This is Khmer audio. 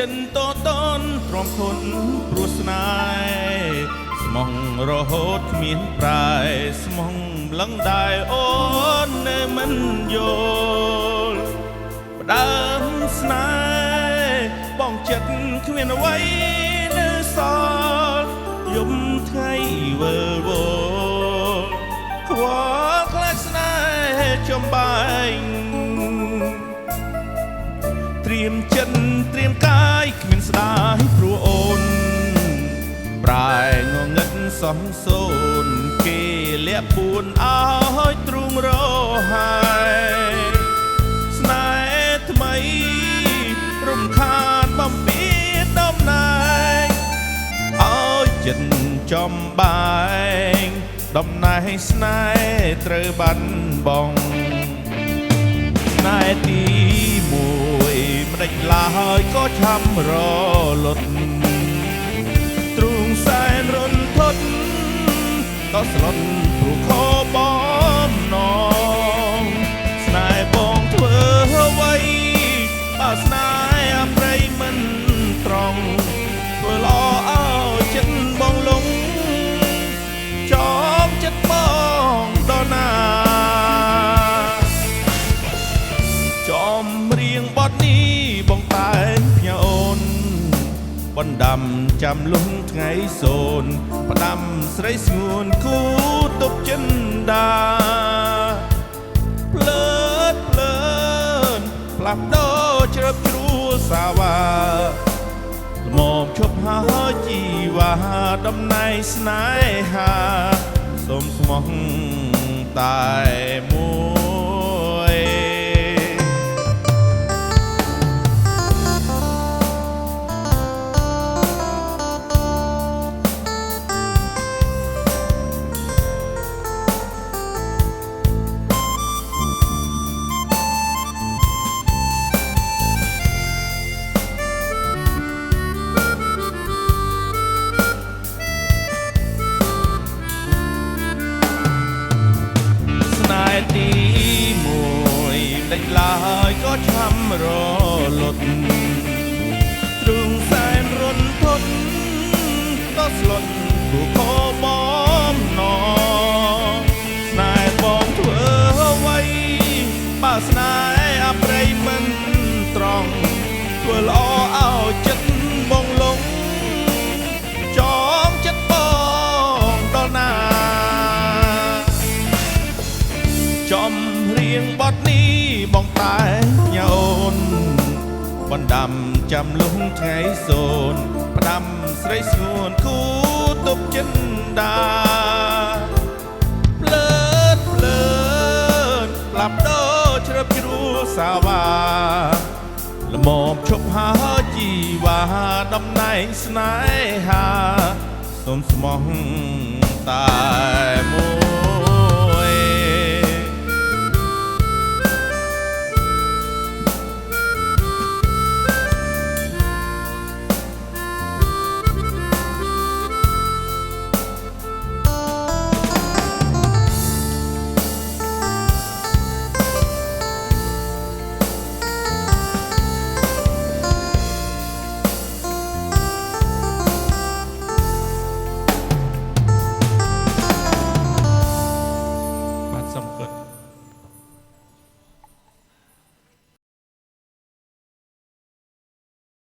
ចិនតតនទ្រាំខុនព្រោះស្នេហ៍ស្មងរហូតគ្មានប្រែស្មងលឹងដែរអូននៅមិនយល់ផ្ដើមស្នេហ៍បងចិត្តគ្មានអ្វីនៅសល់យំថ្ងៃវិលវល់ខ្វល់ខ្លាចស្នេហ៍ចំបែងត្រៀមចិត្តត្រៀមកាយគ្មានស្ដាយព្រោះអូនប្រែងងឹតសំសូនគេលាក់ពួនឲ្យទ្រូងរហើយស្នេហ៍ថ្មីរំខានបំពេញដំណែងឲ្យចិត្តចំបែងដំណែងស្នេហ៍ត្រូវបាត់បង់ស្នេហ៍ទីមួយមិនដេចឡើយក៏ឆាំរលត់ទ្រូងសែនរន្ធត់ក៏ស្លុតព្រោះខបំណងស្នេហ៍បងធ្វើអ្វីបើស្នេហ៍អប្រៃមិនត្រង់ធ្វើល្អឲ្យចិត្តបងលងចំចិត្តបងដល់ណាចំរៀងបទនេះបងតែងផ្ញើអូនបណ្ដាំចាំលំថ្ងៃសូនផ្ដាំស្រីស្ងួនគូទប់ចិនដាភ្លើតភ្លើនផ្លាស់ដោជ្រើបជ្រួសាវ៉ាល្មមឈប់ហើយជីវ៉ាដំណៃស្នេហាសូមស្មោះតែមួយទីមួយដេចឡើយក៏ឆាំរលត់ទ្រូងសែនរន្ធត់ក៏ស្លុតព្រោះខបំណងស្នេហ៍បងធ្វើអ្វីបើស្នេហ៍អប្រៃមិនត្រង់ធ្វើល្អឲ្យចិត្តបងលងចំចិត្តបងដល់ណាចំរៀងបទនេះបងតែញ៉អូនបណ្ដាំចាំលំថ្ងៃសូនផ្ដាំស្រីស្ងួនគូទប់ចិនដាភ្លើតភ្លើនផ្លាប់ដោជ្រើបជ្រួសាវ៉ាល្មមឈប់ហើយជីវ៉ាដំណែងស្នេហាសូមស្មោះតែមួយ